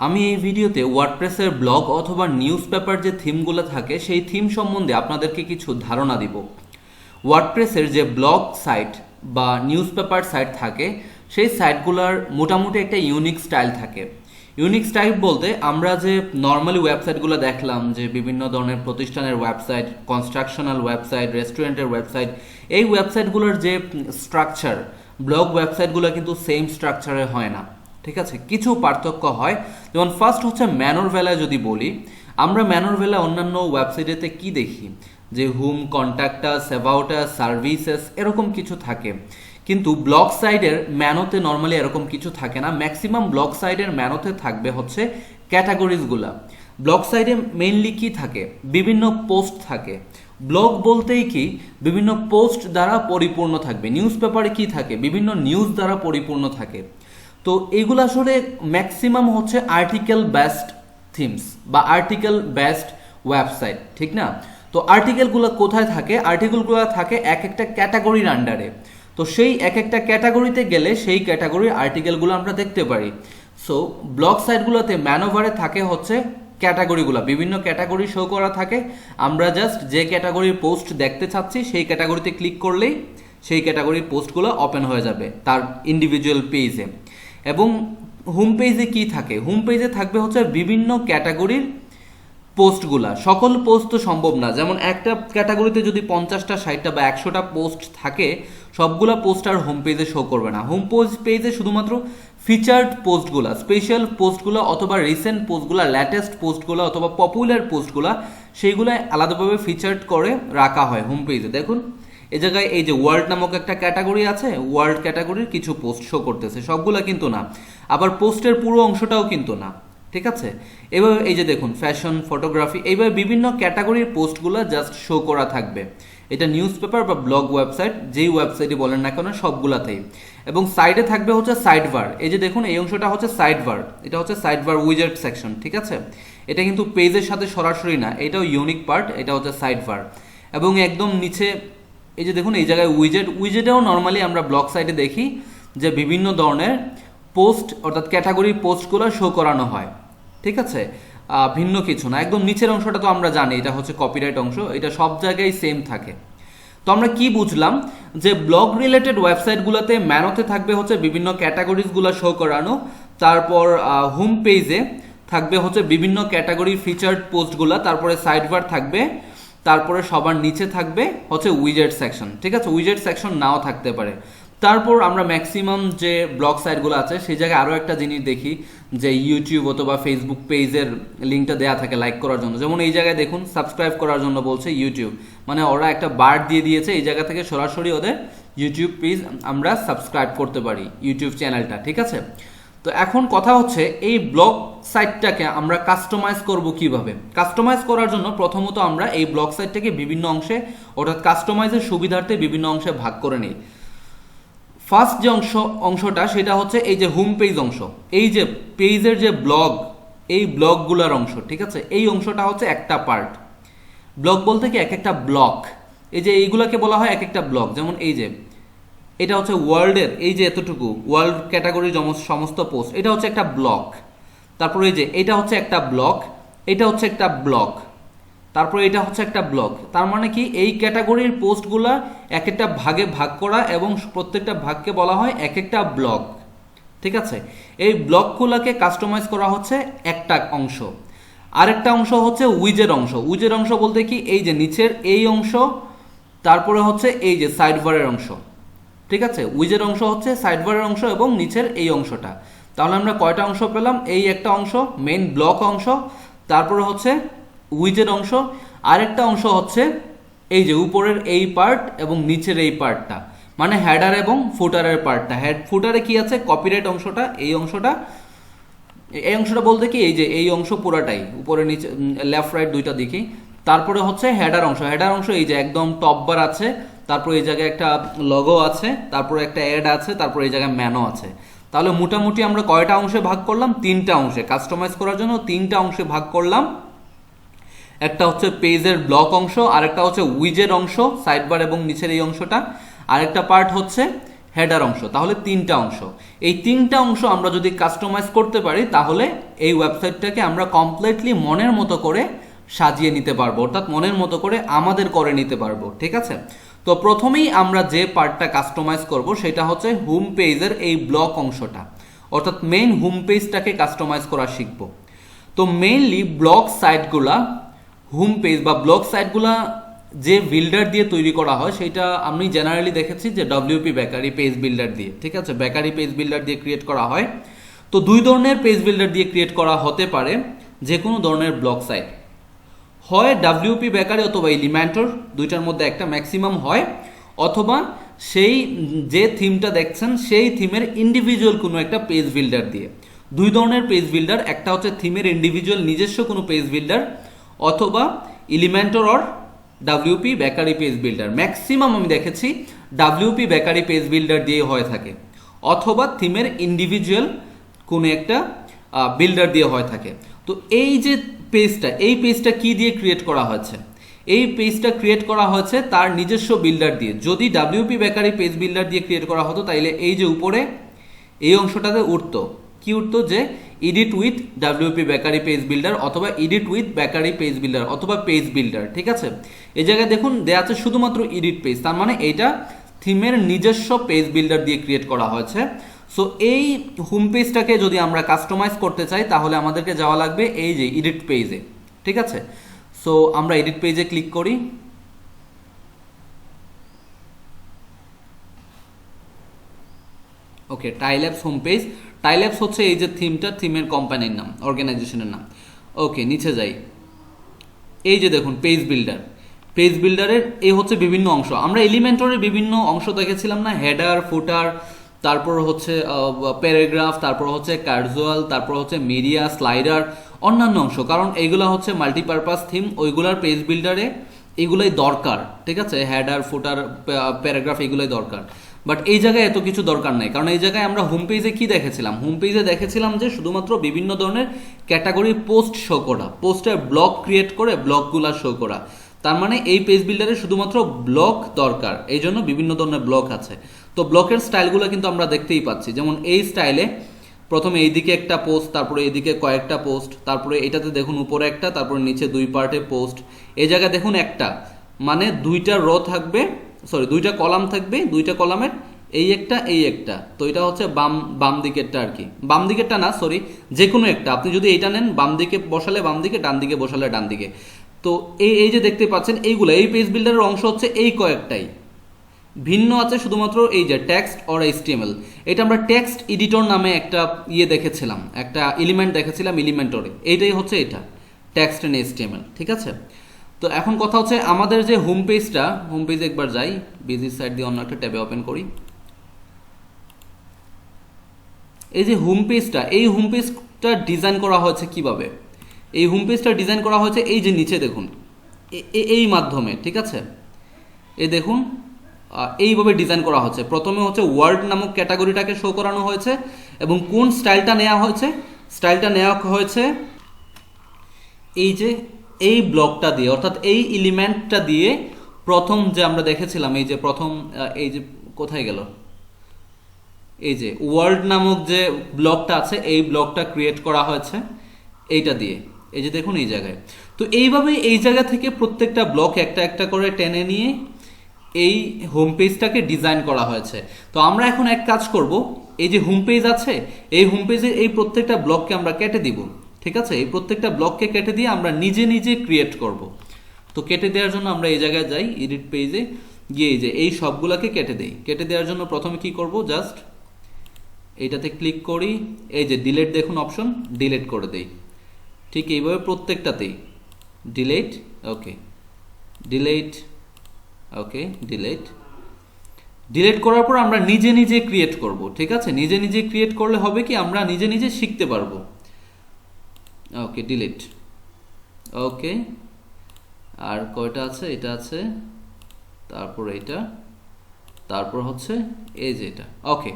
আমি এই ভিডিওতে ওয়ার্ডপ্রেসের ব্লগ অথবা নিউজ পেপার যে থিমগুলো থাকে সেই থিম সম্বন্ধে আপনাদেরকে কিছু ধারণা দিব। ওয়ার্ডপ্রেসের যে ব্লগ সাইট বা নিউজ পেপার সাইট থাকে সেই সাইটগুলোর মোটামুটি একটা ইউনিক স্টাইল থাকে। ইউনিক স্টাইল বলতে আমরা যে নর্মালি ওয়েবসাইটগুলো দেখলাম, যে বিভিন্ন ধরনের প্রতিষ্ঠানের ওয়েবসাইট, কনস্ট্রাকশনাল ওয়েবসাইট, রেস্টুরেন্টের ওয়েবসাইট, এই ওয়েবসাইটগুলোর যে স্ট্রাকচার, ব্লগ ওয়েবসাইটগুলো কিন্তু সেম স্ট্রাকচারে হয় না। ঠিক আছে, কিছু পার্থক্য হয়। যেমন ফার্স্ট হচ্ছে ম্যানর ভ্যালায় যদি বলি, আমরা ম্যানর ভ্যালা অন্যান্য ওয়েবসাইটেতে কি দেখি যে হুম, কন্ট্যাক্টাস, অ্যাবাউটাস, সার্ভিসেস এরকম কিছু থাকে, কিন্তু ব্লগ সাইডের ম্যানোতে নর্মালি এরকম কিছু থাকে না। ম্যাক্সিমাম ব্লগ সাইডের ম্যানোতে থাকবে হচ্ছে ক্যাটাগরিজগুলা। ব্লগ সাইডে মেইনলি কি থাকে, বিভিন্ন পোস্ট থাকে। ব্লগ বলতেই কি বিভিন্ন পোস্ট দ্বারা পরিপূর্ণ থাকবে। নিউজ পেপারে কি থাকে, বিভিন্ন নিউজ দ্বারা পরিপূর্ণ থাকে। তো এইগুলো আসলে ম্যাক্সিমাম হচ্ছে আর্টিকেল বেসড থিমস বা আর্টিকেল বেসড ওয়েবসাইট, ঠিক না? তো আর্টিকেলগুলো কোথায় থাকে? আর্টিকেলগুলো থাকে এক একটা ক্যাটাগরির আন্ডারে। তো সেই এক একটা ক্যাটাগরিতে গেলে সেই ক্যাটাগরির আর্টিকেলগুলো আমরা দেখতে পারি। সো ব্লগ সাইটগুলোতে ম্যানোভারে থাকে হচ্ছে ক্যাটাগরিগুলো, বিভিন্ন ক্যাটাগরি শো করা থাকে। আমরা জাস্ট যে ক্যাটাগরির পোস্ট দেখতে চাচ্ছি সেই ক্যাটাগরিতে ক্লিক করলেই সেই ক্যাটাগরির পোস্টগুলো ওপেন হয়ে যাবে তার ইন্ডিভিজুয়াল পেজে। এবং হোম পেজে কি থাকে? হোম পেজে থাকবে হচ্ছে বিভিন্ন ক্যাটাগরির পোস্টগুলা। সকল পোস্ট তো সম্ভব না, যেমন একটা ক্যাটাগরিতে যদি 50টা, 60টা বা 100টা পোস্ট থাকে, সবগুলা পোস্ট আর হোম পেজে শো করবে না। হোম পেজে শুধুমাত্র ফিচার্ড পোস্টগুলা, স্পেশাল পোস্টগুলো অথবা রিসেন্ট পোস্টগুলা, ল্যাটেস্ট পোস্টগুলো অথবা পপুলার পোস্টগুলা, সেইগুলো আলাদাভাবে ফিচার্ড করে রাখা হয় হোম পেজে। দেখুন এই জায়গায় এই যে ওয়ার্ল্ড নামক একটা ক্যাটাগরি আছে, ওয়ার্ল্ড ক্যাটাগরির কিছু পোস্ট শো করতেছে, সবগুলা কিন্তু না। আবার পোস্টের পুরো অংশটাও কিন্তু না, ঠিক আছে? এভাবে এই যে দেখুন ফ্যাশন, ফটোগ্রাফি, এইভাবে বিভিন্ন ক্যাটাগরির পোস্টগুলো জাস্ট শো করা থাকবে। এটা নিউজ পেপার বা ব্লগ ওয়েবসাইট, যেই ওয়েবসাইটই বলেন না কেন, সবগুলাতেই। এবং সাইডে থাকবে হচ্ছে সাইড বার। এই যে দেখুন এই অংশটা হচ্ছে সাইড বার, এটা হচ্ছে সাইড বার উইজেট সেকশন, ঠিক আছে? এটা কিন্তু পেজের সাথে সরাসরি না, এটাও ইউনিক পার্ট, এটা হচ্ছে সাইড বার। এবং একদম নিচে এই যে দেখুন এই জায়গায় উইজেটেও নর্মালি আমরা ব্লগ সাইটে দেখি যে বিভিন্ন ধরনের পোস্ট অর্থাৎ ক্যাটাগরি পোস্টগুলো শো করানো হয়, ঠিক আছে? ভিন্ন কিছু না। একদম নিচের অংশটা তো আমরা জানি এটা হচ্ছে কপিরাইট অংশ, এটা সব জায়গায় সেম থাকে। তো আমরা কি বুঝলাম যে ব্লগ রিলেটেড ওয়েবসাইটগুলোতে ম্যানোতে থাকবে হচ্ছে বিভিন্ন ক্যাটাগরিজগুলো শো করানো, তারপর হোম পেজে থাকবে হচ্ছে বিভিন্ন ক্যাটাগরি ফিচার্ড পোস্টগুলো, তারপরে সাইড বার থাকবে, তারপরে সবার নিচে থাকবে হচ্ছে উইজেট সেকশন, ঠিক আছে? উইজেট সেকশন নাও থাকতে পারে। তারপর আমরা ম্যাক্সিমাম যে ব্লগ সাইটগুলো আছে সেই জায়গায় আরও একটা জিনিস দেখি যে ইউটিউব অথবা ফেসবুক পেজের লিঙ্কটা দেওয়া থাকে লাইক করার জন্য। যেমন এই জায়গায় দেখুন সাবস্ক্রাইব করার জন্য বলছে ইউটিউব, মানে ওরা একটা বার দিয়ে দিয়েছে, এই জায়গা থেকে সরাসরি ওদের ইউটিউব পেজ আমরা সাবস্ক্রাইব করতে পারি, ইউটিউব চ্যানেলটা, ঠিক আছে? তো এখন কথা হচ্ছে এই ব্লগ সাইটটাকে আমরা কাস্টমাইজ করব কিভাবে? কাস্টমাইজ করার জন্য প্রথমত আমরা এই ব্লগ সাইটটাকে বিভিন্ন অংশে অর্থাৎ কাস্টমাইজের সুবিধার্থে বিভিন্ন অংশে ভাগ করে নিই। ফার্স্ট যে অংশটা সেটা হচ্ছে এই যে হোম পেজ অংশ, এই যে পেজের যে ব্লগ, এই ব্লগগুলোর অংশ, ঠিক আছে? এই অংশটা হচ্ছে একটা পার্ট। ব্লগ বলতে কি এক একটা ব্লক, এই যে এইগুলোকে বলা হয় এক একটা ব্লক। যেমন এই যে এটা হচ্ছে ওয়ার্ল্ডের এই যে এতটুকু ওয়ার্ল্ড ক্যাটাগরির সমস্ত পোস্ট, এটা হচ্ছে একটা ব্লক। তারপরে এই যে এটা হচ্ছে একটা ব্লক, এটা হচ্ছে একটা ব্লক, তারপরে এটা হচ্ছে একটা ব্লক। তার মানে কি এই ক্যাটাগরির পোস্টগুলা এক একটা ভাগে ভাগ করা এবং প্রত্যেকটা ভাগকে বলা হয় এক একটা ব্লক, ঠিক আছে? এই ব্লকগুলোকে কাস্টমাইজ করা হচ্ছে একটা অংশ। আরেকটা অংশ হচ্ছে উইজের অংশ। উইজের অংশ বলতে কি এই যে নিচের এই অংশ, তারপরে হচ্ছে এই যে সাইড বারের অংশ, ঠিক আছে? উইজের অংশ হচ্ছে সাইড বারের অংশ এবং নিচের এই অংশটা। তাহলে আমরা কয়টা অংশ পেলাম? এই একটা অংশ মেইন ব্লক অংশ, তারপরে হচ্ছে উইজের অংশ, আরেকটা অংশ হচ্ছে এই যে উপরের এই পার্ট এবং নিচের এই পার্টটা, মানে হেডার এবং ফুটারের পার্টটা। ফুটারে কি আছে? কপিরাইট অংশটা, এই অংশটা। এই অংশটা বলতে কি এই যে এই অংশ পুরাটাই, উপরে নিচে লেফট রাইট দুইটা দেখি। তারপরে হচ্ছে হেডার অংশ। হেডার অংশ এই যে একদম টপ বার আছে, তারপর এই জায়গায় একটা লোগো আছে, তারপরে একটা অ্যাড আছে, তারপর এই জায়গায় ম্যানও আছে। তাহলে মোটামুটি আমরা কয়টা অংশে ভাগ করলাম? তিনটা অংশে। কাস্টমাইজ করার জন্য তিনটা অংশে ভাগ করলাম। একটা হচ্ছে পেজের ব্লক অংশ, আরেকটা হচ্ছে উইজের অংশ, সাইড বার এবং নিচের এই অংশটা, আরেকটা পার্ট হচ্ছে হেডার অংশ, তাহলে তিনটা অংশ। এই তিনটা অংশ আমরা যদি কাস্টমাইজ করতে পারি তাহলে এই ওয়েবসাইটটাকে আমরা কমপ্লিটলি মনের মতো করে সাজিয়ে নিতে পারবো, অর্থাৎ মনের মতো করে আমাদের করে নিতে পারবো। ঠিক আছে, তো প্রথমেই আমরা যে পার্টটা কাস্টমাইজ করব সেটা হচ্ছে হোম পেজের এই ব্লক অংশটা, অর্থাৎ মেইন হোম পেজটাকে কাস্টমাইজ করা শিখব। তো মেইনলি ব্লক সাইটগুলা, হোম পেজ বা ব্লক সাইটগুলা যে বিল্ডার দিয়ে তৈরি করা হয় সেটা আমি জেনারেলি দেখেছি যে ডব্লিউপি বেকারি পেজ বিল্ডার দিয়ে, ঠিক আছে, বেকারি পেজ বিল্ডার দিয়ে ক্রিয়েট করা হয়। তো দুই ধরনের পেজ বিল্ডার দিয়ে ক্রিয়েট করা হতে পারে যে কোনো ধরনের ব্লক সাইট, হয় ডাব্লিউপি বেকারি অথবা এলিমেন্টর, দুইটার মধ্যে একটা ম্যাক্সিমাম হয়, অথবা সেই যে থিমটা দেখছেন সেই থিমের ইন্ডিভিজুয়াল কোনো একটা পেজ বিল্ডার দিয়ে। দুই ধরনের পেজ বিল্ডার, একটা হচ্ছে থিমের ইন্ডিভিজুয়াল নিজস্ব কোনো পেজ বিল্ডার, অথবা Elementor or WP bakery page builder. Maximum আমি দেখেছি ডাব্লিউপি বেকারি পেজ বিল্ডার দিয়ে হয়ে থাকে, অথবা থিমের ইন্ডিভিজুয়াল কোনো একটা বিল্ডার দিয়ে হয়ে থাকে। তো এই যে পেজটা, এই পেজটা কি দিয়ে ক্রিয়েট করা হয়েছে? এই পেজটা ক্রিয়েট করা হয়েছে তার নিজস্ব বিল্ডার দিয়ে। যদি ডাব্লিউপি বেকারি পেজ বিল্ডার দিয়ে ক্রিয়েট করা হতো তাইলে এই যে উপরে এই অংশটাতে উঠতো, কি উঠতো, যে edit with WP bakery page builder অথবা edit with bakery page builder অথবা পেজ বিল্ডার। ঠিক আছে, এই জায়গায় দেখুন দেয়া আছে শুধুমাত্র এডিট পেজ, তার মানে এইটা থিমের নিজস্ব পেজ বিল্ডার দিয়ে ক্রিয়েট করা হয়েছে। সো এই হোম পেজটাকে যদি আমরা কাস্টমাইজ করতে চাই তাহলে আমাদেরকে যাওয়া লাগবে এই যে এডিট পেজে। ঠিক আছে, সো আমরা এডিট পেজে ক্লিক করি। ওকে, টাইল্যাবস হোম পেজ। টাইল্যাবস হচ্ছে এই যে থিমটা, থিমের কোম্পানির নাম, অর্গানাইজেশনের নাম। ওকে, নিচে যাই। এই যে দেখুন পেজ বিল্ডার, পেজ বিল্ডারের এই হচ্ছে বিভিন্ন অংশ। আমরা এলিমেন্টরের বিভিন্ন অংশ দেখেছিলাম না, হেডার, ফুটার, তারপর হচ্ছে প্যারাগ্রাফ, তারপর হচ্ছে ক্যাজুয়াল, তারপর হচ্ছে মিডিয়া, স্লাইডার, অন্যান্য অংশ। কারণ এইগুলা হচ্ছে মাল্টিপারপাস থিম, ওইগুলার পেজ বিল্ডারে এগুলোই দরকার। ঠিক আছে, হেডার, ফুটার, প্যারাগ্রাফ এগুলোই দরকার। বাট এই জায়গায় এত কিছু দরকার নাই, কারণ এই জায়গায় আমরা হোম পেজে কি দেখেছিলাম? হোম পেজে দেখেছিলাম যে শুধুমাত্র বিভিন্ন ধরনের ক্যাটাগরি পোস্ট শো করা, পোস্টের ব্লক ক্রিয়েট করে ব্লকগুলা শো করা। তার মানে এই পেজ বিল্ডারে শুধুমাত্র ব্লক দরকার, এই জন্য বিভিন্ন ধরনের ব্লক আছে। তো ব্লকের স্টাইলগুলো কিন্তু আমরা দেখতেই পাচ্ছি, যেমন এই স্টাইলে প্রথমে এইদিকে একটা পোস্ট, তারপরে এইদিকে কয়েকটা পোস্ট, তারপরে এটাতে দেখুন উপরে একটা, তারপরে নিচে দুই পার্টে পোস্ট। এই জায়গায় দেখুন একটা, মানে দুইটা রো থাকবে, সরি দুইটা কলাম থাকবে, দুইটা কলামের এই একটা এই একটা। তো এটা হচ্ছে বাম দিকেরটা আর কি, বাম দিকেরটা না, সরি, যে কোনো একটা। আপনি যদি এইটা নেন বাম দিকে বসালে বাম দিকে, ডান দিকে বসালে ডান দিকে। তো এই যে দেখতে পাচ্ছেন এইগুলো, এই পেজ বিল্ডারের অংশ হচ্ছে এই কয়েকটাই। ভিন্ন আছে শুধুমাত্র এই যে টেক্সট অর HTML। এটা আমরা টেক্সট এডিটর নামে একটা দেখেছিলাম, একটা এলিমেন্ট দেখেছিলাম এলিমেন্টরে, এইটাই হচ্ছে এটা টেক্সট এন্ড HTML। ঠিক আছে, তো এখন কথা হচ্ছে আমাদের যে হোম পেজটা, হোম পেজে একবার যাই, বিজি সাইট দিয়ে অন্য একটা ট্যাবে ওপেন করি। এই যে হোম পেজটা, এই হোম পেজটা ডিজাইন করা হয়েছে কিভাবে? এই হোম পেজটা ডিজাইন করা হয়েছে এই যে নিচে দেখুন এই মাধ্যমে। ঠিক আছে, এই দেখুন এইভাবে ডিজাইন করা হচ্ছে। প্রথমে হচ্ছে ওয়ার্ড নামক ক্যাটাগরিটাকে শো করানো হয়েছে, এবং কোন স্টাইলটা নেওয়া হয়েছে? স্টাইলটা নেওয়া হয়েছে এই যে এই ব্লকটা দিয়ে, অর্থাৎ এই এলিমেন্টটা দিয়ে। প্রথম যে আমরা দেখেছিলাম, এই যে প্রথম, এই যে কোথায় গেল, এই যে ওয়ার্ড নামক যে ব্লকটা আছে, এই ব্লকটা ক্রিয়েট করা হয়েছে এইটা দিয়ে। এই যে দেখুন এই জায়গায়। তো এইভাবে এই জায়গা থেকে প্রত্যেকটা ব্লক একটা একটা করে টেনে নিয়ে এই হোম পেজটাকে ডিজাইন করা হয়েছে। তো আমরা এখন এক কাজ করব, এই যে হোম পেজ আছে, এই হোম পেজের এই প্রত্যেকটা ব্লককে আমরা কেটে দিব। ঠিক আছে, এই প্রত্যেকটা ব্লককে কেটে দিয়ে আমরা নিজে নিজে ক্রিয়েট করব। তো কেটে দেওয়ার জন্য আমরা এই জায়গায় যাই, এডিট পেজে গিয়ে এই যে এই সবগুলোকে কেটে দেই। কেটে দেওয়ার জন্য প্রথমে কি করব, জাস্ট এইটাতে ক্লিক করি, এই যে ডিলিট দেখুন অপশন, ডিলিট করে দেই। ঠিক এইভাবে প্রত্যেকটাতেই ডিলিট। ওকে, ডিলিট। ওকে, ডিলিট। ডিলিট করার পর আমরা নিজে নিজে ক্রিয়েট করব। ঠিক আছে, নিজে নিজে ক্রিয়েট করলে হবে কি, আমরা নিজে নিজে শিখতে পারবো। ওকে, ডিলিট। ওকে, আর কয়টা আছে? এটা আছে, তারপর এটা, তারপর হচ্ছে এই যে এটা। ওকে,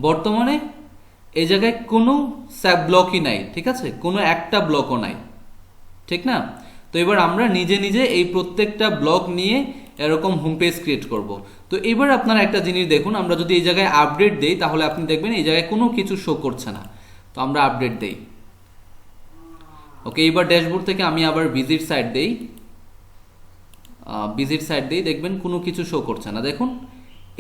বর্তমানে এই জায়গায় কোনো স্যাব ব্লকই নাই। ঠিক আছে, কোনো একটা ব্লকও নাই, ঠিক না? তো এবার আমরা নিজে নিজে এই প্রত্যেকটা ব্লক নিয়ে এরকম হোম পেজ ক্রিয়েট করব। তো এবার আপনারা একটা জিনিস দেখুন, আমরা যদি এই জায়গায় আপডেট দেই তাহলে আপনি দেখবেন এই জায়গায় কোনো কিছু শো করছে না। তো আমরা আপডেট দেই। ওকে, এবার ড্যাশবোর্ড থেকে আমি আবার ভিজিট সাইট দেই, দেখবেন কোনো কিছু শো করছে না। দেখুন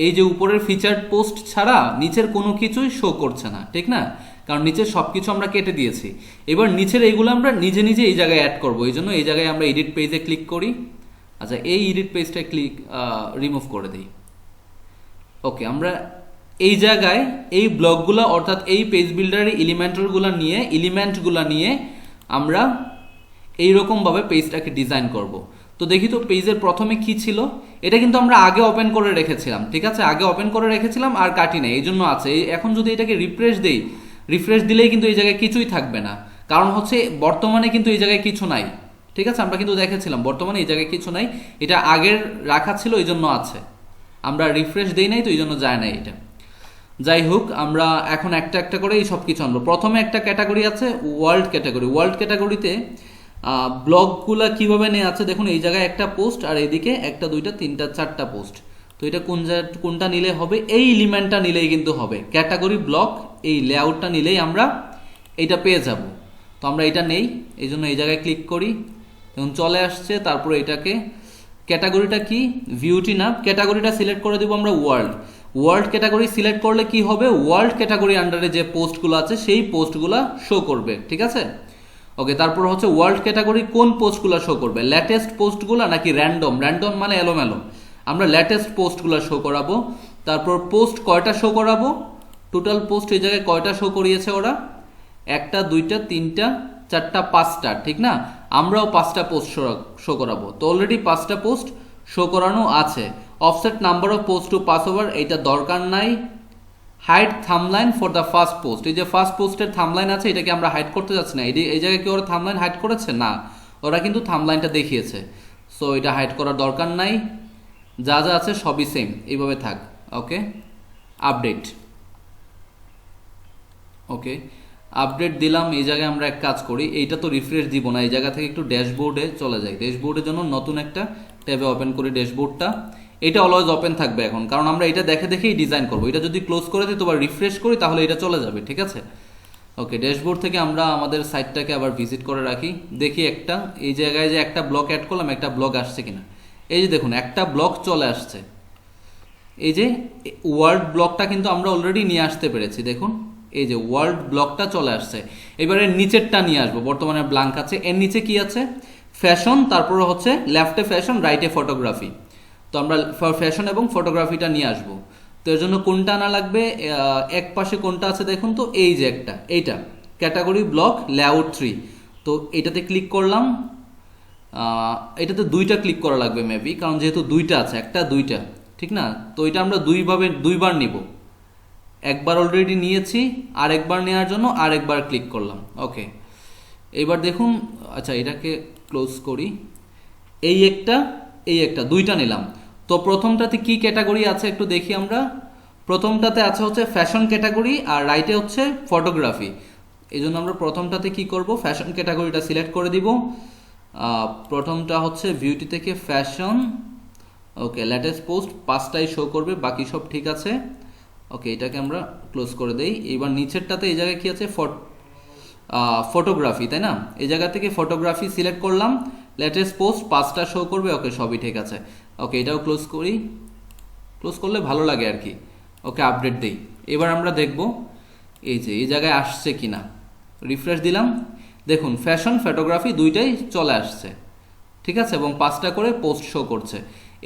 এই যে উপরের ফিচার্ড পোস্ট ছাড়া নিচের কোনো কিছুই শো করছে না, ঠিক না? কারণ নিচের সব কিছু আমরা কেটে দিয়েছি। এবার নিচের এইগুলো আমরা নিজে নিজে এই জায়গায় অ্যাড করবো, এই জন্য এই জায়গায় আমরা এডিট পেজে ক্লিক করি। আচ্ছা, এই এডিট পেজটা রিমুভ করে দিই। ওকে, আমরা এই জায়গায় এই ব্লকগুলো অর্থাৎ এই পেজ বিল্ডারের এলিমেন্টগুলো নিয়ে আমরা এইরকমভাবে পেজটাকে ডিজাইন করব। তো দেখি তো পেজের প্রথমে কি ছিল। এটা কিন্তু আমরা আগে ওপেন করে রেখেছিলাম, ঠিক আছে? আগে ওপেন করে রেখেছিলাম আর কাটি নাই, এই জন্য আছে। এখন যদি এটাকে রিফ্রেশ দিলেই কিন্তু এই জায়গায় কিছুই থাকবে না, কারণ হচ্ছে বর্তমানে কিন্তু এই জায়গায় কিছু নাই, ঠিক আছে? আমরা কিন্তু দেখেছিলাম বর্তমানে এই জায়গায় কিছু নাই, এটা আগের রাখা ছিল এই জন্য আছে। আমরা রিফ্রেশ দেই নাই তো এই জন্য যায় না এটা। যাই হোক, আমরা এখন একটা একটা করে এই সব কিছু আনবো। প্রথমে একটা ক্যাটাগরি আছে ওয়ার্ল্ড ক্যাটাগরিতে ব্লগগুলা কিভাবে নেওয়া আছে দেখুন। এই জায়গায় একটা পোস্ট আর এইদিকে একটা, দুইটা, তিনটা, চারটা পোস্ট। তো এটা কোনটা নিলে হবে? এই এলিমেন্টটা নিলেই কিন্তু হবে। ক্যাটাগরি ব্লক এই লেআউটটা নিলেই আমরা এইটা পেয়ে যাব। তো আমরা এটা নেই, এই জন্য এই জায়গায় ক্লিক করি, এখন চলে আসছে। তারপরে এটাকে ক্যাটাগরিটা কি ভিউটি না, ক্যাটাগরিটা সিলেক্ট করে দেবো আমরা ওয়ার্ল্ড ক্যাটাগরি সিলেক্ট করলে কি হবে? ওয়ার্ল্ড ক্যাটাগরি আন্ডারে যে পোস্টগুলো আছে সেই পোস্টগুলো শো করবে, ঠিক আছে? ওকে, তারপর হচ্ছে ওয়ার্ল্ড ক্যাটাগরি কোন পোস্টগুলো শো করবে, লেটেস্ট পোস্টগুলো নাকি র্যান্ডম মানে এলোমেলো। আমরা লেটেস্ট পোস্টগুলো শো করাবো। তারপর পোস্ট কয়টা শো করাবো, টোটাল পোস্ট এই জায়গায় কয়টা শো করিয়েছে ওরা? একটা, দুইটা, তিনটা, চারটা, পাঁচটা, ঠিক না? আমরাও 5টা পোস্ট শো করাবো। তো অলরেডি 5টা পোস্ট শো করানো আছে। Offset number of post to pass over এইটা দরকার নাই। Hide thumbnail for the first post, এই যে ফার্স্ট পোস্টের থামলাইন আছে এটাকে আমরা হাইড করতে যাচ্ছি না। এই জায়গায় কি ওরা থামলাইন হাইড করেছে? না, ওরা কিন্তু থামলাইনটা দেখিয়েছে। সো এটা হাইড করার দরকার নাই, যা যা আছে সবই সেম, এইভাবে থাক। ওকে, আপডেট। ওকে, আপডেট দিলাম। এই জায়গায় আমরা এক কাজ করি, এইটা তো রিফ্রেশ দিব না, এই জায়গা থেকে একটু ড্যাশবোর্ডে চলে যাই। ড্যাশবোর্ডের জন্য নতুন একটা ট্যাবে ওপেন করি ড্যাশবোর্ডটা। এটা অলওয়েজ ওপেন থাকবে এখন, কারণ আমরা এটা দেখেই ডিজাইন করবো। এটা যদি ক্লোজ করে দিই তো রিফ্রেশ করি তাহলে এটা চলে যাবে, ঠিক আছে? ওকে, ড্যাশবোর্ড থেকে আমরা আমাদের সাইটটাকে আবার ভিজিট করে রাখি, দেখি একটা এই জায়গায় যে একটা ব্লক অ্যাড করলাম একটা ব্লক আসছে কিনা। এই যে দেখুন একটা ব্লক চলে আসছে, এই যে ওয়ার্ল্ড ব্লকটা কিন্তু আমরা অলরেডি নিয়ে আসতে পেরেছি। দেখুন এই যে ওয়ার্ল্ড ব্লকটা চলে আসছে। এবারে নিচেরটা নিয়ে আসবো, বর্তমানে ব্ল্যাঙ্ক আছে। এর নিচে কি আছে? ফ্যাশন, তারপরে হচ্ছে লেফটে ফ্যাশন, রাইটে ফটোগ্রাফি। তো আমরা ফ্যাশন এবং ফটোগ্রাফিটা নিয়ে আসবো। তো এর জন্য কোনটা আনা লাগবে? এক পাশে কোনটা আছে দেখুন তো, এই যে এইটা ক্যাটাগরি ব্লক লেআউট 3। তো এটাতে ক্লিক করলাম। এটাতে 2টা ক্লিক করা লাগবে মেবি, কারণ যেহেতু 2টা আছে, একটা 2টা, ঠিক না? তো এটা আমরা দুইবার নিব। একবার অলরেডি নিয়েছি, আর একবার নেওয়ার জন্য আরেকবার ক্লিক করলাম। ওকে, এবার দেখুন। আচ্ছা, এটাকে ক্লোজ করি। এই একটা 2টা নিলাম। তো প্রথমটাতে কি ক্যাটাগরি আছে একটু দেখি আমরা। প্রথমটাতে আছে হচ্ছে ফ্যাশন ক্যাটাগরি আর রাইটে হচ্ছে ফটোগ্রাফি। এই জন্য আমরা প্রথমটাতে কি করব? ফ্যাশন ক্যাটাগরিটা সিলেক্ট করে দিব। প্রথমটা হচ্ছে বিউটি থেকে ফ্যাশন। ওকে, লেটেস্ট পোস্ট 5টাই শো করবে, বাকি সব ঠিক আছে। ওকে, এটাকে আমরা ক্লোজ করে দেই। এবার নিচেরটাতে এই জায়গায় কি আছে? ফটোগ্রাফি, তাই না? এই জায়গা থেকে ফটোগ্রাফি সিলেক্ট করলাম, লেটেস্ট পোস্ট 5টা শো করবে। ওকে, সবই ঠিক আছে। ওকে, এটাও ক্লোজ করি, ক্লোজ করলে ভালো লাগে আর কি। ওকে, আপডেট দেই। এবার আমরা দেখব এই যে এই জায়গায় আসছে কিনা। রিফ্রেশ দিলাম, দেখুন ফ্যাশন ফটোগ্রাফি 2টাই চলে আসছে, ঠিক আছে? এবং 5টা করে পোস্ট শো করছে।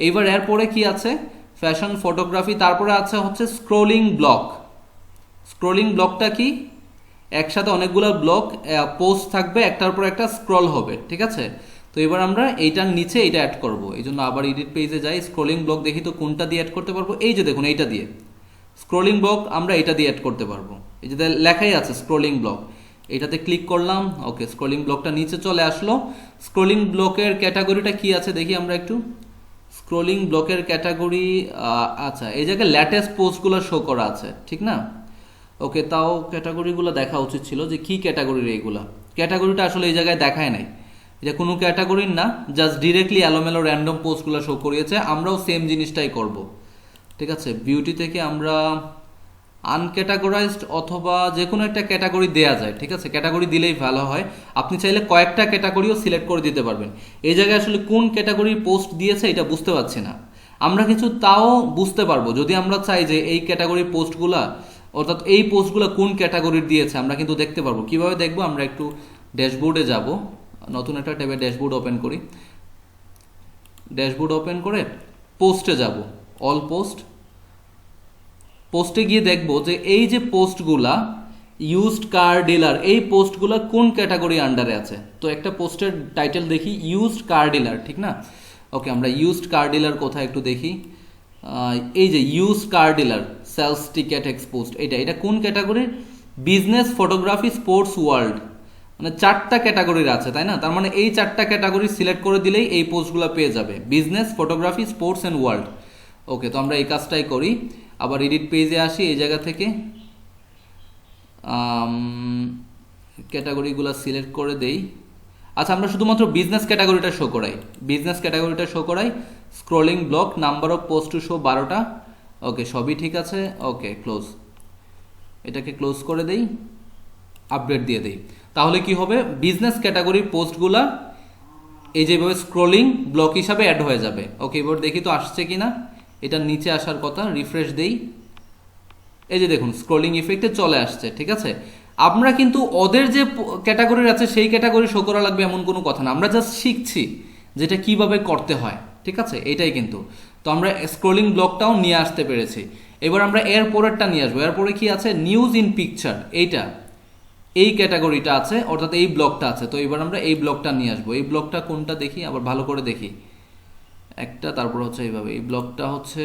এইবার এরপরে কি আছে? ফ্যাশন ফটোগ্রাফি, তারপরে আছে হচ্ছে স্ক্রোলিং ব্লক। স্ক্রোলিং ব্লকটা কি? একসাথে অনেকগুলো ব্লক পোস্ট থাকবে, একটার পর একটা স্ক্রল হবে, ঠিক আছে? তো এবার আমরা এইটার নিচে এটা অ্যাড করব। এই জন্য আবার এডিট পেজে যাই, স্ক্রোলিং ব্লক দেখি তো কোনটা দিয়ে অ্যাড করতে পারবো। এই যে দেখুন এইটা দিয়ে স্ক্রোলিং ব্লক আমরা এটা দিয়ে অ্যাড করতে পারবো। এই যে লেখাই আছে স্ক্রোলিং ব্লক, এটাতে ক্লিক করলাম। ওকে, স্ক্রোলিং ব্লকটা নিচে চলে আসলো। স্ক্রোলিং ব্লকের ক্যাটাগরিটা কি আছে দেখি আমরা একটু। স্ক্রোলিং ব্লকের ক্যাটাগরি, আচ্ছা এই জায়গায় লেটেস্ট পোস্টগুলো শো করা আছে, ঠিক না? ওকে, তাও ক্যাটাগরিগুলো দেখা উচিত ছিল যে কি ক্যাটাগরির এইগুলা। ক্যাটাগরিটা আসলে এই জায়গায় দেখায় নাই, এটা কোনো ক্যাটাগরির না, জাস্ট ডিরেক্টলি এলোমেলো র্যান্ডম পোস্টগুলো শো করিয়েছে। আমরাও সেম জিনিসটাই করব, ঠিক আছে। বিউটি থেকে আমরা আনক্যাটাগরাইজড অথবা যে কোনো একটা ক্যাটাগরি দেয়া যায়, ঠিক আছে, ক্যাটাগরি দিলেই ভালো হয়। আপনি চাইলে কয়েকটা ক্যাটাগরিও সিলেক্ট করে দিতে পারবেন। এই জায়গায় আসলে কোন ক্যাটাগরির পোস্ট দিয়েছে এটা বুঝতে পারছি না। আমরা কিছু তাও বুঝতে পারবো যদি আমরা চাই যে এই ক্যাটাগরির পোস্টগুলা, অর্থাৎ এই পোস্টগুলো কোন ক্যাটাগরির দিয়েছে আমরা কিন্তু দেখতে পারবো। কিভাবে দেখবো? আমরা একটু ড্যাশবোর্ডে যাব, নতুন একটা ট্যাবে ড্যাশবোর্ড ওপেন করি। ড্যাশবোর্ড ওপেন করে পোস্টে যাব, অল পোস্ট। পোস্টে গিয়ে দেখবো যে এই যে পোস্টগুলা ইউজড কার ডিলার, এই পোস্টগুলা কোন ক্যাটাগরি আন্ডারে আছে। তো একটা পোস্টের টাইটেল দেখি ইউজড কার ডিলার, ঠিক না? ওকে, আমরা ইউজড কার ডিলার কোথায় একটু দেখি। এই যে used car dealer sales ticket exposed, এটা কোন ক্যাটাগরির? বিজনেস, ফটোগ্রাফি, স্পোর্টস, ওয়ার্ল্ড, মানে 4টা ক্যাটাগরির আছে, তাই না? তার মানে এই 4টা ক্যাটাগরি সিলেক্ট করে দিলেই এই পোস্টগুলো পেয়ে যাবে, business, photography, sports and world. Okay, তো আমরা এই কাজটাই করি। আবার এডিট পেজে আসি, এই জায়গা থেকে ক্যাটাগরিগুলো সিলেক্ট করে দেই। আচ্ছা, আমরা শুধুমাত্র বিজনেস ক্যাটাগরিটা শো করাই, বিজনেস ক্যাটাগরিটা শো করাই। Scrolling block, number of post to show 12টা। ওকে, সবই ঠিক আছে। ওকে, ক্লোজ, এটাকে ক্লোজ করে দেই, আপডেট দিয়ে দেই। তাহলে কি হবে? বিজনেস ক্যাটাগরির পোস্টগুলা এই যেভাবে স্ক্রলিং ব্লক হিসাবে অ্যাড হয়ে যাবে। ওকে, এবার দেখি তো আসছে কিনা। এটা নিচে আসার কথা, রিফ্রেশ দেই। এই যে দেখুন স্ক্রলিং ইফেক্টে চলে আসছে, ঠিক আছে। আমরা কিন্তু ওদের যে ক্যাটাগরির আছে সেই ক্যাটাগরি শো করা লাগবে এমন কোনো কথা না, আমরা জাস্ট শিখছি যেটা কিভাবে করতে হয়, ঠিক আছে, এটাই কিন্তু। তো আমরা স্ক্রলিং ব্লকটাও নিয়ে আসতে পেরেছি। এবার আমরা এর পরেরটা নিয়ে আসবো। এরপরে কি আছে? নিউজ ইন পিকচার, এইটা এই ক্যাটাগরিটা আছে, অর্থাৎ এই ব্লকটা আছে। তো এবার আমরা এই ব্লকটা নিয়ে আসবো। এই ব্লকটা কোনটা দেখি, আবার ভালো করে দেখি একটা, তারপর হচ্ছে এইভাবে। এই ব্লকটা হচ্ছে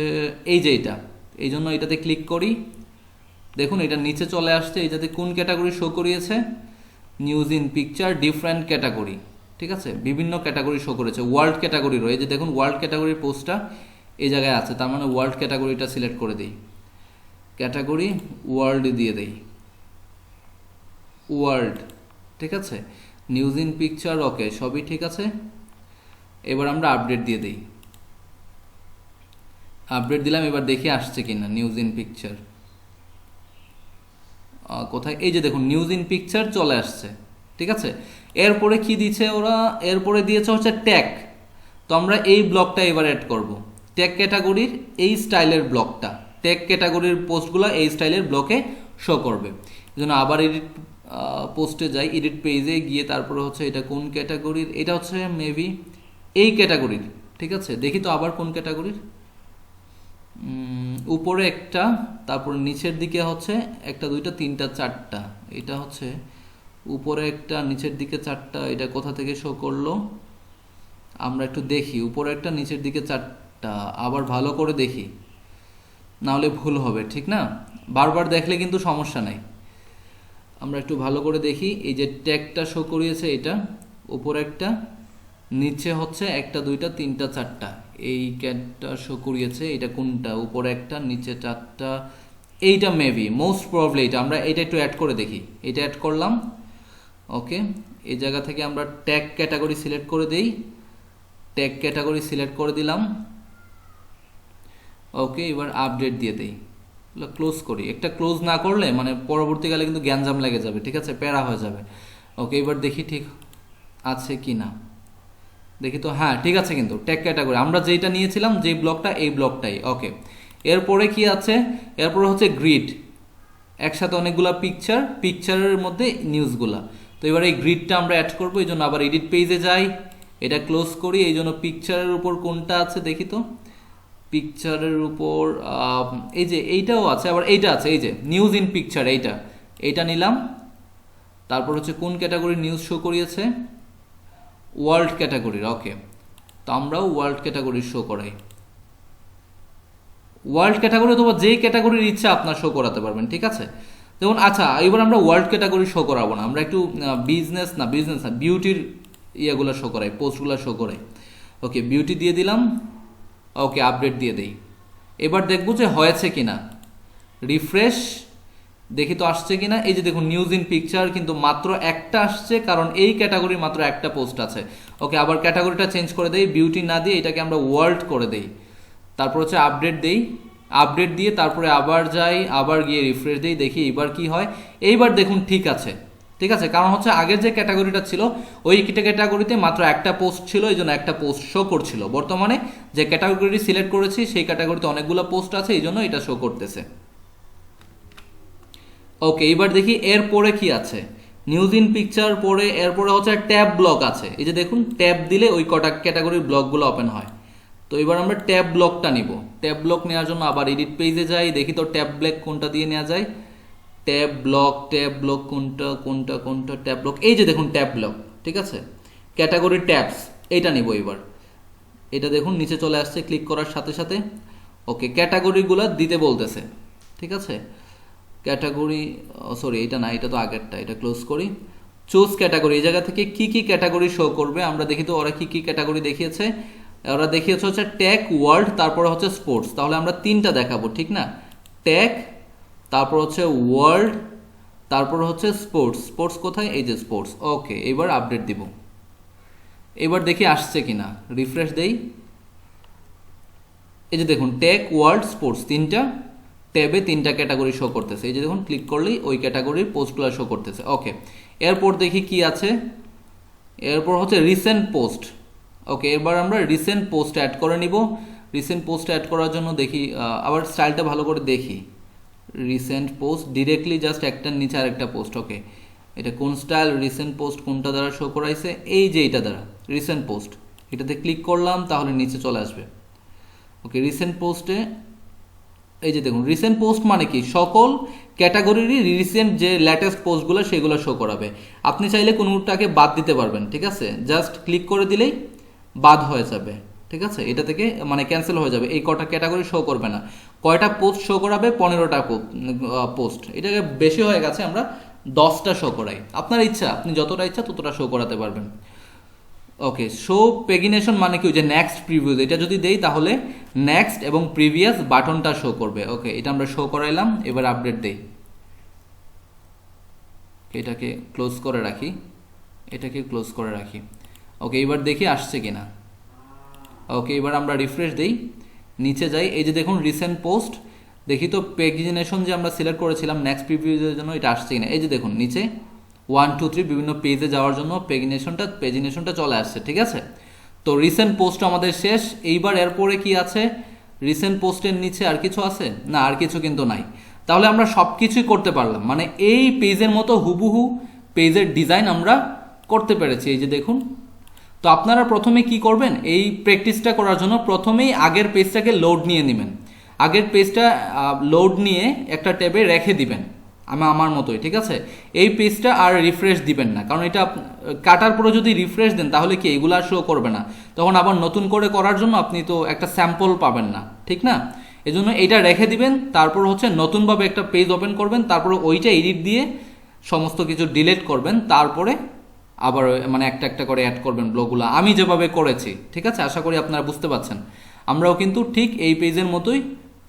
এই যে এটা, এই জন্য এটাতে ক্লিক করি। দেখুন এটা নিচে চলে আসছে, এইটাতে কোন ক্যাটাগরি শো করিয়েছে? News in picture, different category, ঠিক আছে, বিভিন্ন ক্যাটাগরি শো করেছে। ওয়ার্ল্ড ক্যাটাগরি রয়েছে, যে দেখুন ওয়ার্ল্ড ক্যাটাগরির পোস্টটা এই জায়গায় আছে, তার মানে ওয়ার্ল্ড ক্যাটাগরিটা সিলেক্ট করে দিই, ক্যাটাগরি ওয়ার্ল্ড দিয়ে দেই, ওয়ার্ল্ড, ঠিক আছে। নিউজ ইন পিকচার, ওকে, সবই ঠিক আছে। এবার আমরা আপডেট দিয়ে দিই, আপডেট দিলাম। এবার দেখি আসছে কিনা নিউজ ইন পিকচার কোথায়। এই যে দেখুন নিউজ ইন পিকচার চলে আসছে, ঠিক আছে। এরপরে কি দিচ্ছে ওরা? এরপরে দিয়েছে হচ্ছে ট্যাগ। তো আমরা এই ব্লকটা এবার অ্যাড করব, ট্যাগ ক্যাটাগরির এই স্টাইলের ব্লকটা। ট্যাগ ক্যাটাগরির পোস্টগুলো এই স্টাইলের ব্লকে শো করবে। এই জন্য আবার এডিট পোস্টে যাই, এডিট পেজে গিয়ে তারপরে হচ্ছে এটা কোন ক্যাটাগরির? এটা হচ্ছে মেবি এই ক্যাটাগরির, ঠিক আছে। দেখি তো আবার কোন ক্যাটাগরির। উপরে একটা, তারপর নিচের দিকে হচ্ছে একটা, দুইটা, তিনটা, চারটা। এটা হচ্ছে উপরে একটা, নিচের দিকে 4টা। এটা কোথা থেকে শো করলো আমরা একটু দেখি। উপরে একটা, নিচের দিকে 4টা। আবার ভালো করে দেখি, নাহলে ভুল হবে, ঠিক না? বারবার দেখলে কিন্তু সমস্যা নাই। আমরা একটু ভালো করে দেখি। এই যে ট্যাগটা শো করিয়েছে এটা, উপরে একটা, নিচে হচ্ছে একটা, দুইটা, তিনটা, 4টা। এই ক্যাটটা শো করিয়েছে, এটা কোনটা? উপরে একটা, নিচে 4টা। এইটা মেবি, মোস্ট প্রবাবলি এটা। আমরা এটা একটু অ্যাড করে দেখি, এটা অ্যাড করলাম। ওকে, এই জায়গা থেকে আমরা ট্যাগ ক্যাটাগরি সিলেক্ট করে দেই, ট্যাগ ক্যাটাগরি সিলেক্ট করে দিলাম। ওকে, এবার আপডেট দিয়ে দেই, ক্লোজ করি। একটা ক্লোজ না করলে মানে পরবর্তীকালে কিন্তু গ্যাঞ্জাম লেগে যাবে, ঠিক আছে, প্যারা হয়ে যাবে। ওকে, এবার দেখি ঠিক আছে কি না, দেখি তো। হ্যাঁ, ঠিক আছে, কিন্তু ট্যাগ ক্যাটাগরি আমরা যেটা নিয়েছিলাম, যে ব্লকটা, এই ব্লকটাই। ওকে, এরপরে কি আছে? এরপরে হচ্ছে গ্রিড, একসাথে অনেকগুলা পিকচার, পিকচারের মধ্যে নিউজগুলা। তো এবার এই গ্রিডটা আমরা অ্যাড করবো, এই জন্য আবার এডিট পেজে যাই, এটা ক্লোজ করি। এই জন্য পিকচারের উপর কোনটা আছে দেখি তো। পিকচারের উপর এই যে এইটাও আছে, আবার এইটা আছে, এই যে নিউজ ইন পিকচার, এইটা নিলাম। তারপর হচ্ছে কোন ক্যাটাগরি নিউজ শো করিয়েছে? ওয়ার্ল্ড ক্যাটাগরির। ওকে, তো আমরাও ওয়ার্ল্ড ক্যাটাগরি শো করাই। ওয়ার্ল্ড ক্যাটাগরি অথবা যে ক্যাটাগরির ইচ্ছা আপনার শো করাতে পারবেন, ঠিক আছে। যেমন আচ্ছা, এবার আমরা ওয়ার্ল্ড ক্যাটাগরি শো করাবো না, আমরা একটু বিজনেস না বিউটির ইয়েগুলো শো করাই, পোস্টগুলো শো করাই। ওকে, বিউটি দিয়ে দিলাম। ওকে, আপডেট দিয়ে দেই। এবার দেখবো যে হয়েছে কিনা। রিফ্রেশ, দেখি তো আসছে কিনা। এই যে দেখুন নিউজ ইন পিকচার কিন্তু মাত্র একটা আসছে, কারণ এই ক্যাটাগরির মাত্র একটা পোস্ট আছে। ওকে, আবার ক্যাটাগরিটা চেঞ্জ করে দেই, বিউটি না দিয়ে এটাকে আমরা ওয়ার্ল্ড করে দেই। তারপর হচ্ছে আপডেট দেই, আপডেট দিয়ে তারপরে আবার যাই, আবার গিয়ে রিফ্রেশ দিই, দেখি এইবার কি হয়। এইবার দেখুন ঠিক আছে, ঠিক আছে, কারণ হচ্ছে আগের যে ক্যাটাগরিটা ছিল ওই ক্যাটাগরিতে মাত্র একটা পোস্ট ছিল, এই জন্য একটা পোস্ট শো করছিল। বর্তমানে যে ক্যাটাগরি সিলেক্ট করেছি সেই ক্যাটাগরিতে অনেকগুলো পোস্ট আছে, এই জন্য এটা শো করতেছে। ওকে, এবার দেখি এরপরে কি আছে। নিউজ ইন পিকচার পরে এরপরে হচ্ছে ট্যাব ব্লক আছে। এই যে দেখুন ট্যাব দিলে ওই কটা ক্যাটাগরির ব্লকগুলো ওপেন হয়। তো এবার আমরা ট্যাব ব্লকটা নিব। ট্যাব ব্লক নেওয়ার জন্য আবার এডিট পেজে যাই, দেখি তো ট্যাব ব্লক কোনটা দিয়ে নেওয়া যায়। ট্যাব ব্লক কোনটা কোনটা কোনটা ট্যাব ব্লক, এই যে দেখুন ট্যাব ব্লক, ঠিক আছে, ক্যাটাগরি ট্যাবস, এইটা নিব এবার। এটা দেখুন নিচে চলে আসছে ক্লিক করার সাথে সাথে। ওকে, ক্যাটাগরিগুলো দিতে বলতেছে, ঠিক আছে। ক্যাটাগরি, সরি এটা না, এটা তো আগেরটা, এটা ক্লোজ করি। চুজ ক্যাটাগরি, এই জায়গা থেকে কি কি ক্যাটাগরি শো করবে আমরা দেখি তো। ওরা কি কি ক্যাটাগরি দেখিয়েছে, ওরা দেখিয়েছে হচ্ছে টেক, ওয়ার্ল্ড, তারপরে হচ্ছে স্পোর্টস। তাহলে আমরা তিনটা দেখাবো, ঠিক না, টেক, তারপর হচ্ছে ওয়ার্ল্ড, তারপর হচ্ছে স্পোর্টস। স্পোর্টস কোথায়, এই যে স্পোর্টস। ওকে, এবার আপডেট দিব। এবার দেখি আসছে কিনা, রিফ্রেশ দেই। এই যে দেখুন টেক, ওয়ার্ল্ড, স্পোর্টস, তিনটা ট্যাবে তিনটা ক্যাটাগরি শো করতেছে। এই যে দেখুন ক্লিক করলেই ওই ক্যাটাগরির পোস্টগুলো শো করতেছে। ওকে, এরপর দেখি কি আছে। এরপর হচ্ছে রিসেন্ট পোস্ট। ওকে, এবার আমরা রিসেন্ট পোস্ট অ্যাড করে নিব। রিসেন্ট পোস্ট অ্যাড করার জন্য দেখি, আবার স্টাইলটা ভালো করে দেখি। রিসেন্ট পোস্ট ডিরেক্টলি জাস্ট একটার নিচে আর একটা পোস্ট। ওকে, এটা কোন স্টাইল, রিসেন্ট পোস্ট কোনটা দ্বারা শো করাইছে, এই যে এইটা দ্বারা রিসেন্ট পোস্ট। এটাতে ক্লিক করলাম তাহলে নিচে চলে আসবে। ওকে, রিসেন্ট পোস্টে এই যে দেখুন রিসেন্ট পোস্ট মানে কি, সকল ক্যাটাগরিরই রিসেন্ট যে লেটেস্ট পোস্টগুলো সেগুলো শো করাবে। আপনি চাইলে কোনোটাকে বাদ দিতে পারবেন, ঠিক আছে, জাস্ট ক্লিক করে দিলেই বাদ হয়ে যাবে, ঠিক আছে, এটা থেকে মানে ক্যান্সেল হয়ে যাবে। এই কটা ক্যাটাগরি শো করবে না। কয়টা পোস্ট শো করাবে, 15টা পোস্ট। এটাকে বেশি হয়ে গেছে, আমরা 10টা শো করাই। আপনার ইচ্ছা, আপনি যতটা ইচ্ছা ততটা শো করাতে পারবেন। ওকে, শো পেগিনেশন মানে কি, যে নেক্সট প্রিভিউজ, এটা যদি দেই তাহলে নেক্সট এবং প্রিভিয়াস বাটনটা শো করবে। ওকে, এটা আমরা শো করাইলাম। এবার আপডেট দেই, এটাকে ক্লোজ করে রাখি, এটাকে ক্লোজ করে রাখি। ওকে, এবার দেখি আসছে কিনা। ওকে, এবার আমরা রিফ্রেশ দেই, নিচে যাই। এই যে দেখুন রিসেন্ট পোস্ট, দেখি তো পেগিনেশন যে আমরা সিলেক্ট করেছিলাম নেক্সট প্রিভিউজের জন্য, এটা আসছে কিনা। এই যে দেখুন নিচে 1 2 3 বিভিন্ন পেজে যাওয়ার জন্য পেজিনেশনটা চলে আসছে, ঠিক আছে। তো রিসেন্ট পোস্ট আমাদের শেষ। এইবার এরপরে কি আছে, রিসেন্ট পোস্টের নিচে আর কিছু আছে না, আর কিছু কিন্তু নাই। তাহলে আমরা সব কিছুই করতে পারলাম, মানে এই পেজের মতো হুবহু পেজের ডিজাইন আমরা করতে পেরেছি। এই যে দেখুন। তো আপনারা প্রথমে কি করবেন, এই প্র্যাকটিসটা করার জন্য প্রথমেই আগের পেজটাকে লোড নিয়ে নেবেন। আগের পেজটা লোড নিয়ে একটা ট্যাবে রেখে দিবেন, আমার মতোই, ঠিক আছে। এই পেজটা আর রিফ্রেশ দিবেন না, কারণ এটা কাটার পরে যদি রিফ্রেশ দেন তাহলে কি এগুলো আর শো করবে না। তখন আবার নতুন করে করার জন্য আপনি তো একটা স্যাম্পল পাবেন না, ঠিক না। এজন্য এইটা রেখে দিবেন, তারপর হচ্ছে নতুনভাবে একটা পেজ ওপেন করবেন, তারপরে ওইটা এডিট দিয়ে সমস্ত কিছু ডিলিট করবেন, তারপরে আবার মানে একটা একটা করে অ্যাড করবেন ব্লগগুলো, আমি যেভাবে করেছি, ঠিক আছে। আশা করি আপনারা বুঝতে পারছেন। আমরাও কিন্তু ঠিক এই পেজের মতোই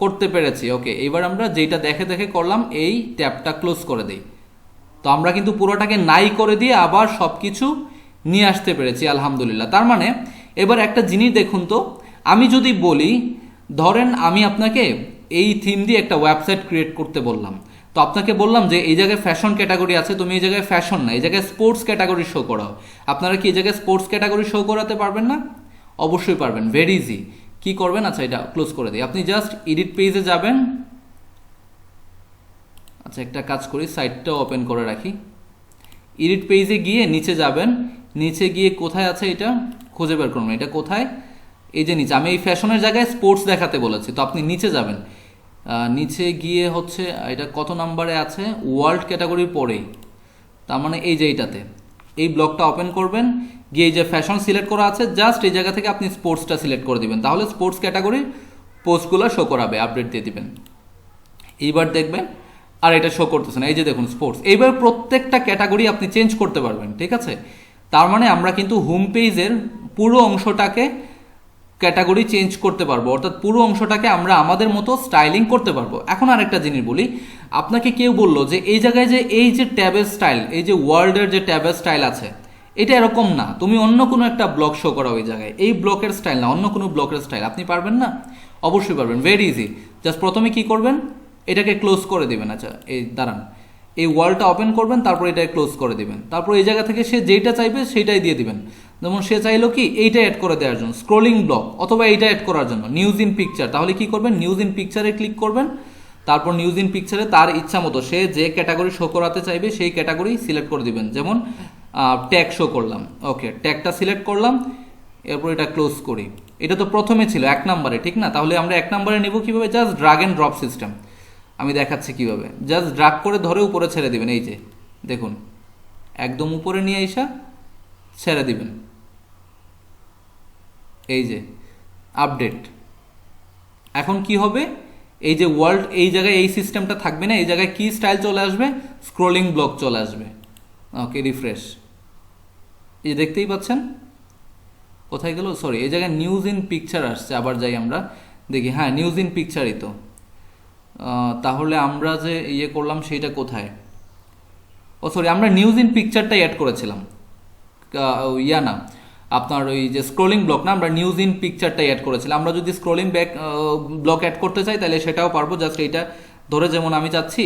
করতে পেরেছি। ওকে, এবার আমরা যেটা দেখে দেখে করলাম, এই ট্যাবটা ক্লোজ করে দেই। তো আমরা কিন্তু পুরোটাকে নাই করে দিয়ে আবার সব কিছু নিয়ে আসতে পেরেছি, আলহামদুলিল্লাহ। তার মানে এবার একটা জিনিস দেখুন তো, আমি যদি বলি ধরেন আমি আপনাকে এই থিম দিয়ে একটা ওয়েবসাইট ক্রিয়েট করতে বললাম, তো আপনাকে বললাম যে এই জায়গায় ফ্যাশন ক্যাটাগরি আছে, তুমি এই জায়গায় ফ্যাশন না, এই জায়গায় স্পোর্টস ক্যাটাগরি শো করাও। আপনারা কি এই জায়গায় স্পোর্টস ক্যাটাগরি শো করাতে পারবেন না? অবশ্যই পারবেন, ভেরি ইজি। কি করবেন, আচ্ছা এটা ক্লোজ করে দিই। আপনি জাস্ট এডিট পেজে যাবেন। আচ্ছা একটা কাজ করি, সাইটটা ওপেন করে রাখি। এডিট পেজে গিয়ে নিচে যাবেন, নিচে গিয়ে কোথায় আছে এটা খুঁজে বের করবেন। এটা কোথায়, এই যে নিচে। আমি এই ফ্যাশনের জায়গায় স্পোর্টস দেখাতে বলেছি, তো আপনি নিচে যাবেন। নিচে গিয়ে হচ্ছে এটা কত নাম্বারে আছে, ওয়ার্ল্ড ক্যাটাগরির পরেই, তার মানে এই যে এইটাতে এই ব্লকটা ওপেন করবেন, গিয়ে এই যে ফ্যাশন সিলেক্ট করা আছে, জাস্ট এই জায়গা থেকে আপনি স্পোর্টসটা সিলেক্ট করে দিবেন, তাহলে স্পোর্টস ক্যাটাগরির পোস্টগুলো শো করাবে। আপডেট দিয়ে দিবেন, এইবার দেখবেন আর এটা শো করতেছে না। এই যে দেখুন স্পোর্টস। এইবার প্রত্যেকটা ক্যাটাগরি আপনি চেঞ্জ করতে পারবেন, ঠিক আছে। তার মানে আমরা কিন্তু হোম পেজের পুরো অংশটাকে ক্যাটাগরি চেঞ্জ করতে পারবো, অর্থাৎ পুরো অংশটাকে আমরা আমাদের মতো স্টাইলিং করতে পারবো। এখন আরেকটা জিনিস বলি, আপনাকে কেউ বললো যে এই জায়গায় যে এই যে ট্যাবের স্টাইল, এই যে ওয়ার্ল্ডের যে ট্যাবের স্টাইল আছে এটা এরকম না, তুমি অন্য কোনো একটা ব্লক শো করো ওই জায়গায়, এই ব্লকের স্টাইল না, অন্য কোনো ব্লকের স্টাইল। আপনি পারবেন না? অবশ্যই পারবেন, ভেরি ইজি। জাস্ট প্রথমে কি করবেন, এটাকে ক্লোজ করে দিবেন। আচ্ছা এই দাঁড়ান, এই ওয়ালটা ওপেন করবেন, তারপর এটাকে ক্লোজ করে দিবেন, তারপর এই জায়গা থেকে সে যেইটা চাইবে সেইটাই দিয়ে দিবেন। যেমন সে চাইলো কি এইটা অ্যাড করে দেওয়ার জন্য স্ক্রোলিং ব্লক, অথবা এইটা অ্যাড করার জন্য নিউজ ইন পিকচার, তাহলে কি করবেন, নিউজ ইন পিকচারে ক্লিক করবেন, তারপর নিউজ ইন পিকচারে তার ইচ্ছা মতো সে যে ক্যাটাগরি শো করাতে চাইবে সেই ক্যাটাগরি সিলেক্ট করে দিবেন। যেমন ট্যাগ শো করলাম, ওকে ট্যাগটা সিলেক্ট করলাম, এরপর এটা ক্লোজ করি। এটা তো প্রথমে ছিল 1 নম্বরে, ঠিক না? তাহলে আমরা 1 নম্বরে নিব কিভাবে, just drug and drop system. আমি দেখাচ্ছি কিভাবে, জাস্ট ড্রাগ করে ধরে উপরে ছেড়ে দিবেন, এই যে দেখুন একদম উপরে নিয়ে এসে ছেড়ে দিবেন, এই যে আপডেট। এখন কি হবে, এই যে ওয়ার্ল্ড এই জায়গায় এই সিস্টেমটা থাকবে না, এই জায়গায় কি স্টাইল চলে আসবে, স্ক্রোলিং ব্লক চলে আসবে। ওকে রিফ্রেশ, এই যে দেখতেই পাচ্ছেন কোথায় গেল, সরি এই জায়গায় নিউজ ইন পিকচার আসছে, আবার যাই আমরা দেখি, হ্যাঁ নিউজ ইন পিকচারই তো। তাহলে আমরা যে ইয়ে করলাম সেইটা কোথায়, ও সরি আমরা নিউজ ইন পিকচারটাই অ্যাড করেছিলাম, ইয়া না আপনার ওই যে স্ক্রোলিং ব্লক না, আমরা নিউজ ইন পিকচারটাই অ্যাড করেছিলাম। আমরা যদি স্ক্রোলিং ব্লক অ্যাড করতে চাই তাহলে সেটাও পারবো, জাস্ট এইটা ধরে যেমন আমি চাচ্ছি,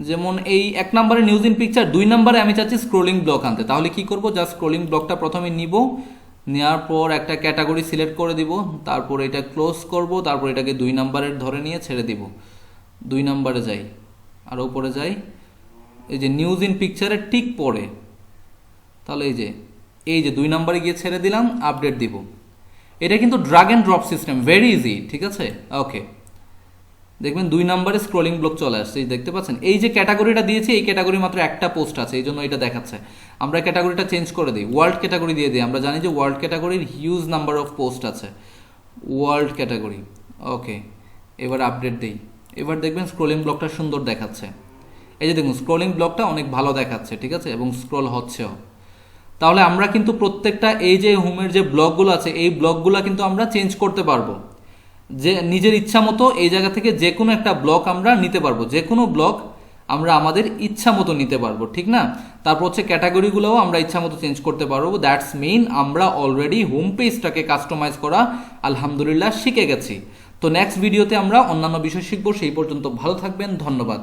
যেমন এই 1 নম্বরে নিউজ ইন পিকচার, 2 নম্বরে আমি চাচ্ছি স্ক্রোলিং ব্লক আনতে, তাহলে কি করব, জাস্ট স্ক্রোলিং ব্লকটা প্রথমে নিব, নেওয়ার পর একটা ক্যাটাগরি সিলেক্ট করে দিব, তারপর এটা ক্লোজ করব, তারপর এটাকে 2 নম্বরের ধরে নিয়ে ছেড়ে দিব, 2 নম্বরে যাই, আর উপরে যাই, এই যে নিউজ ইন পিকচারের ঠিক পরে, তাহলে এই যে 2 নম্বরে গিয়ে ছেড়ে দিলাম, আপডেট দিব। এটা কিন্তু drug and drop system, very easy, ঠিক আছে? ওকে দেখবেন 2 নম্বরে স্ক্রোলিং ব্লক চলে আসছে, এই দেখতে পাচ্ছেন। এই যে ক্যাটাগরিটা দিয়েছি, এই ক্যাটাগরি মাত্র একটা পোস্ট আছে, এই জন্য এটা দেখাচ্ছে। আমরা ক্যাটাগরিটা চেঞ্জ করে দিই, ওয়ার্ল্ড ক্যাটাগরি দিয়ে দিই। আমরা জানি যে ওয়ার্ল্ড ক্যাটাগরির হিউজ নাম্বার অফ পোস্ট আছে, ওয়ার্ল্ড ক্যাটাগরি। ওকে এবার আপডেট দিই, এবার দেখবেন স্ক্রোলিং ব্লকটা সুন্দর দেখাচ্ছে। এই যে দেখুন স্ক্রোলিং ব্লকটা অনেক ভালো দেখাচ্ছে, ঠিক আছে, এবং স্ক্রোল হচ্ছেও। তাহলে আমরা কিন্তু প্রত্যেকটা এই যে হোমের যে ব্লকগুলো আছে, এই ব্লকগুলো কিন্তু আমরা চেঞ্জ করতে পারবো, যে নিজের ইচ্ছা মতো এই জায়গা থেকে যে কোনো একটা ব্লক আমরা নিতে পারবো, যে কোনো ব্লক আমরা আমাদের ইচ্ছা মতো নিতে পারবো, ঠিক না? তারপর হচ্ছে ক্যাটাগরিগুলোও আমরা ইচ্ছা মতো চেঞ্জ করতে পারবো। দ্যাটস মিন আমরা অলরেডি হোম পেজটাকে কাস্টমাইজ করা আলহামদুলিল্লাহ শিখে গেছি। তো নেক্সট ভিডিওতে আমরা অন্যান্য বিষয় শিখবো, সেই পর্যন্ত ভালো থাকবেন, ধন্যবাদ।